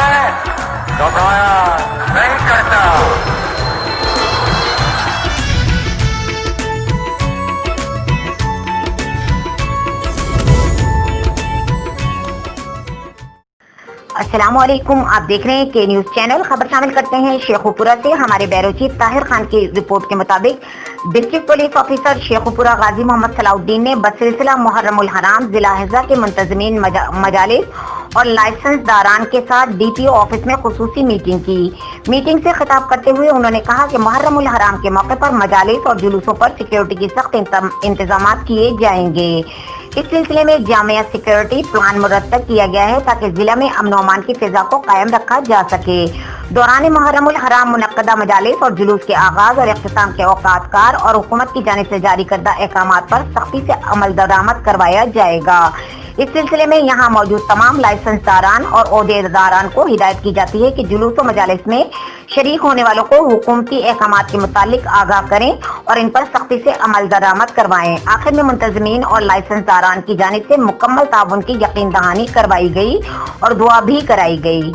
है, घबराया नहीं करता। अस्सलामुअलैकुम, आप देख रहे हैं के न्यूज चैनल। खबर शामिल करते हैं शेखुपुरा से। हमारे बैरो चीफ ताहिर खान की रिपोर्ट के मुताबिक डिस्ट्रिक्ट पुलिस ऑफिसर शेखुपुरा गाजी मोहम्मद सलाउद्दीन ने बसिलसिला मुहर्रमुल हराम जिला हिज़ा के मुंतज़मीन मजालिस और लाइसेंस दारान के साथ डीपीओ ऑफिस में खुसूसी मीटिंग की। मीटिंग से खिताब करते हुए उन्होंने कहा कि मुहर्रमुल हराम के मौके पर मजालिस और जुलूसों पर सिक्योरिटी की सख्त इंतजाम किए जाएंगे। इस सिलसिले में जामिया सिक्योरिटी प्लान मुरतब किया गया है ताकि जिला में अमन अमान की फिजा को कायम रखा जा सके। दौरान मुहर्रमुल हराम मुनक्कदा मजालिस और जुलूस के आगाज और इख्तिताम के औकात कार और हुकूमत की जानिब से जारी करदा अहकामात पर सख्ती से अमल दरामद करवाया जाएगा। इस सिलसिले में यहाँ मौजूद तमाम लाइसेंस दारान और ओहदेदारान को हिदायत की जाती है कि जुलूस और मजालिस में शरीक होने वालों को हुकूमती अहकामात के मुतालिक आगाह करें और इन पर सख्ती से अमल दरामद करवाएं। आखिर में मुंतज़मीन और लाइसेंस दारान की जानिब से मुकम्मल ताउन की यकीन दहानी करवाई गई और दुआ भी कराई गई।